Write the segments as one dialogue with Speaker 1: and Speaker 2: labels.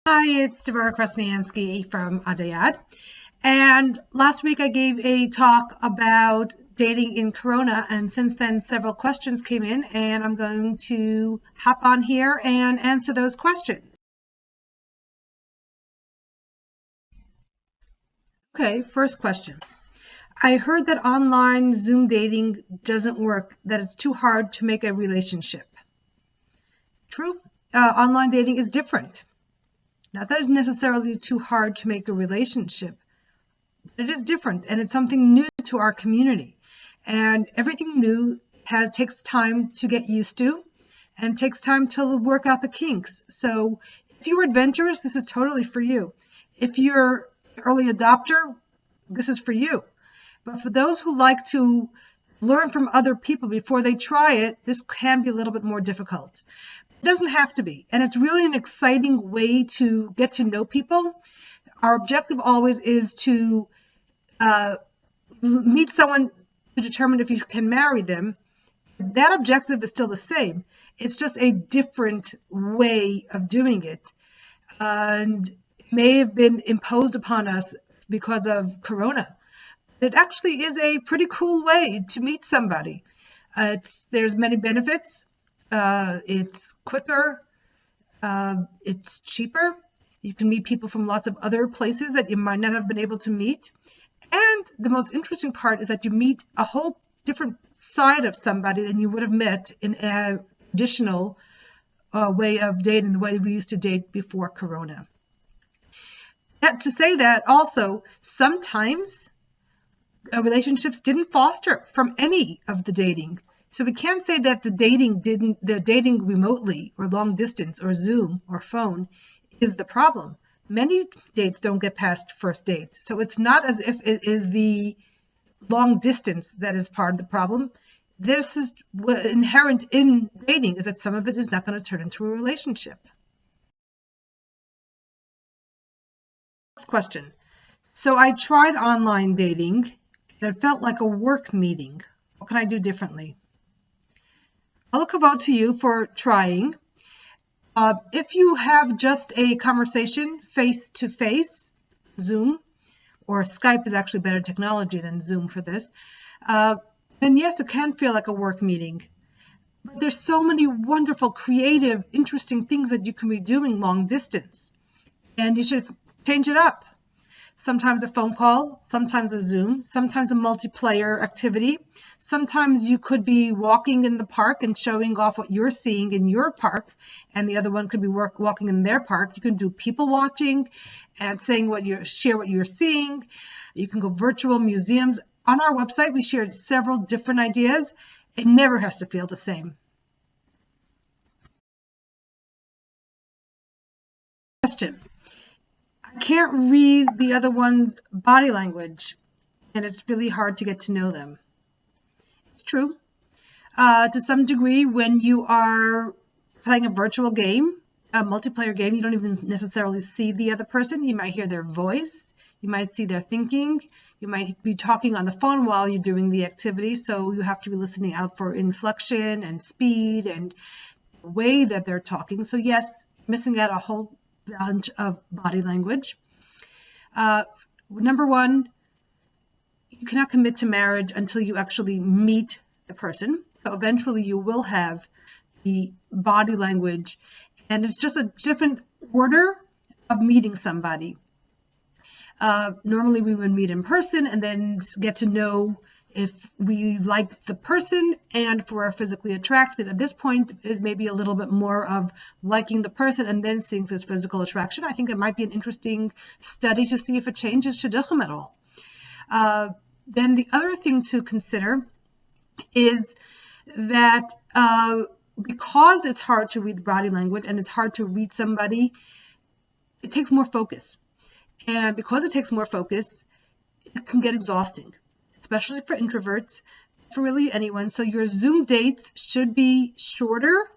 Speaker 1: Hi, it's Devora Krasniansky from Adai Ad. And last week I gave a talk about dating in Corona, and since then several questions came in, and I'm going to hop on here and answer those questions. Okay, first question. I heard that online Zoom dating doesn't work, that it's too hard to make a relationship. True. Online dating is different. Not that it's necessarily too hard to make a relationship. It is different, and it's something new to our community. And everything new takes time to get used to, and takes time to work out the kinks. So if you're adventurous, this is totally for you. If you're an early adopter, this is for you. But for those who like to learn from other people before they try it, this can be a little bit more difficult. It doesn't have to be, and it's really an exciting way to get to know people. Our objective always is to meet someone to determine if you can marry them. That objective is still the same. It's just a different way of doing it. And it may have been imposed upon us because of Corona. It actually is a pretty cool way to meet somebody. There's many benefits. It's quicker. It's cheaper. You can meet people from lots of other places that you might not have been able to meet. And the most interesting part is that you meet a whole different side of somebody than you would have met in a traditional way of dating, the way we used to date before Corona. To say that also, sometimes relationships didn't foster from any of the dating. So we can't say that the dating remotely or long distance or Zoom or phone is the problem. Many dates don't get past first date. So it's not as if it is the long distance that is part of the problem. This is what inherent in dating, is that some of it is not going to turn into a relationship. Next question. So I tried online dating and it felt like a work meeting. What can I do differently? I'll kavod to you for trying. If you have just a conversation face-to-face, Zoom, or Skype is actually better technology than Zoom for this, then yes, it can feel like a work meeting. But there's so many wonderful, creative, interesting things that you can be doing long distance. And you should change it up. Sometimes a phone call, sometimes a Zoom, sometimes a multiplayer activity. Sometimes you could be walking in the park and showing off what you're seeing in your park, and the other one could be walking in their park. You can do people watching and share what you're seeing. You can go virtual museums. On our website, we shared several different ideas. It never has to feel the same. Question. I can't read the other one's body language, and it's really hard to get to know them. It's true. To some degree, when you are playing a virtual game, a multiplayer game, you don't even necessarily see the other person. You might hear their voice. You might see their thinking. You might be talking on the phone while you're doing the activity, so you have to be listening out for inflection and speed and the way that they're talking. So yes, missing out a whole bunch of body language. Number one, you cannot commit to marriage until you actually meet the person. So eventually you will have the body language, and it's just a different order of meeting somebody. Normally we would meet in person and then get to know if we like the person and if we're physically attracted. At this point, it may be a little bit more of liking the person and then seeing if there's physical attraction. I think it might be an interesting study to see if it changes shidduchim at all. Then the other thing to consider is that because it's hard to read body language and it's hard to read somebody, it takes more focus. And because it takes more focus, it can get exhausting, especially for introverts, for really anyone. So your Zoom dates should be shorter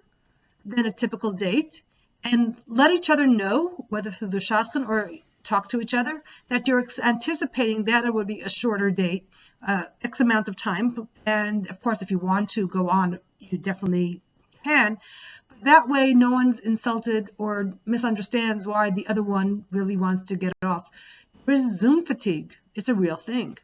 Speaker 1: than a typical date, and let each other know, whether through the shadchan or talk to each other, that you're anticipating that it would be a shorter date, X amount of time. And of course, if you want to go on, you definitely can. But that way no one's insulted or misunderstands why the other one really wants to get it off. There's Zoom fatigue. It's a real thing.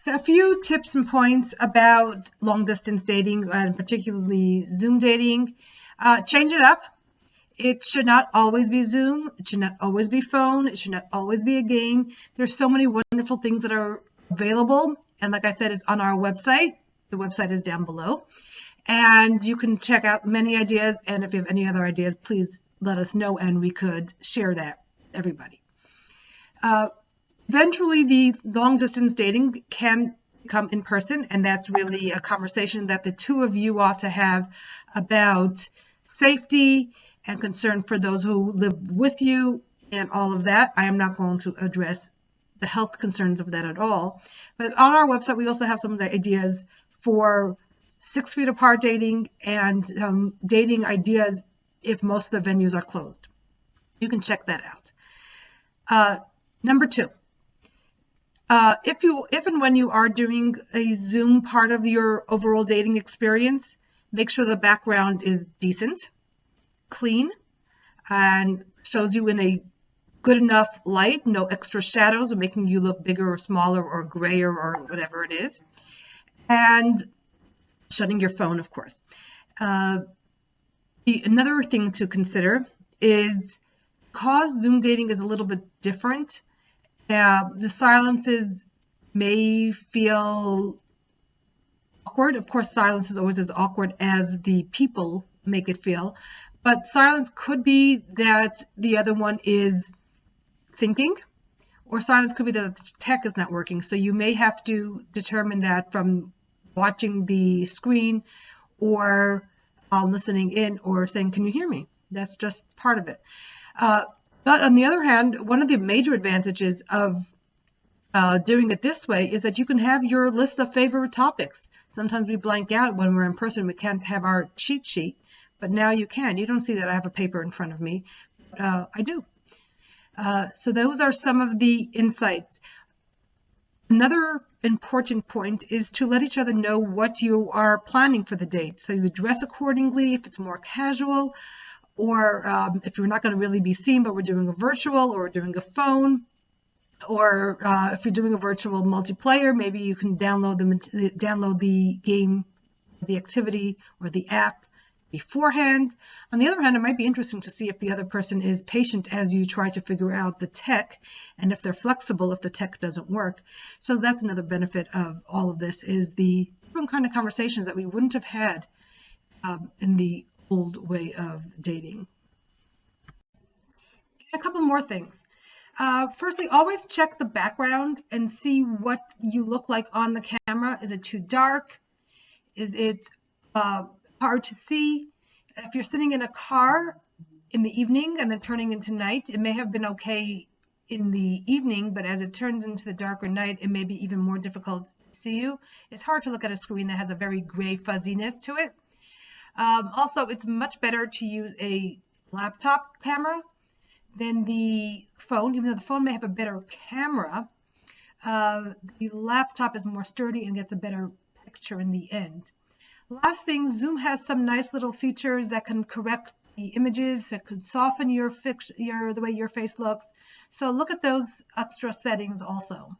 Speaker 1: A few tips and points about long distance dating and particularly Zoom dating. Change it up. It should not always be Zoom. It should not always be phone. It should not always be a game. There's so many wonderful things that are available. And like I said, it's on our website. The website is down below. And you can check out many ideas. And if you have any other ideas, please let us know and we could share that with everybody. Eventually, the long distance dating can come in person. And that's really a conversation that the two of you ought to have about safety and concern for those who live with you and all of that. I am not going to address the health concerns of that at all. But on our website, we also have some of the ideas for 6 feet apart dating and dating ideas if most of the venues are closed. You can check that out. Number 2, if and when you are doing a Zoom part of your overall dating experience, make sure the background is decent, clean, and shows you in a good enough light, no extra shadows or making you look bigger or smaller or grayer or whatever it is, and shutting your phone, of course. Another thing to consider is, because Zoom dating is a little bit different, the silences may feel awkward. Of course, silence is always as awkward as the people make it feel. But silence could be that the other one is thinking, or silence could be that the tech is not working. So you may have to determine that from watching the screen or listening in or saying, "Can you hear me?" That's just part of it. But on the other hand, one of the major advantages of doing it this way is that you can have your list of favorite topics. Sometimes we blank out when we're in person. We can't have our cheat sheet. But now you can. You don't see that I have a paper in front of me. But, I do. So those are some of the insights. Another important point is to let each other know what you are planning for the date. So you dress accordingly if it's more casual, or if you're not going to really be seen, but we're doing a virtual or doing a phone, or if you're doing a virtual multiplayer, maybe you can download the game, the activity, or the app beforehand. On the other hand, it might be interesting to see if the other person is patient as you try to figure out the tech, and if they're flexible if the tech doesn't work. So that's another benefit of all of this, is the different kind of conversations that we wouldn't have had in the old way of dating. A couple more things. Firstly, always check the background and see what you look like on the camera. Is it too dark? Is it hard to see? If you're sitting in a car in the evening and then turning into night, it may have been okay in the evening, but as it turns into the darker night, it may be even more difficult to see you. It's hard to look at a screen that has a very gray fuzziness to it. Also, it's much better to use a laptop camera than the phone. Even though the phone may have a better camera, the laptop is more sturdy and gets a better picture in the end. Last thing, Zoom has some nice little features that can correct the images, that could soften the way your face looks. So look at those extra settings also.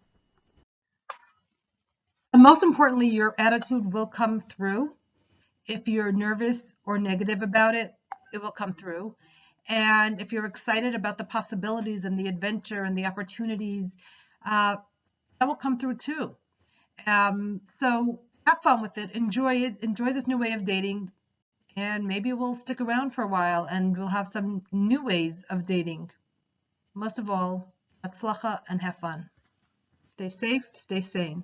Speaker 1: And most importantly, your attitude will come through. If you're nervous or negative about it, it will come through. And if you're excited about the possibilities and the adventure and the opportunities, that will come through too. So have fun with it. Enjoy this new way of dating, and maybe we'll stick around for a while and we'll have some new ways of dating. Most of all, hatzlacha and have fun. Stay safe, stay sane.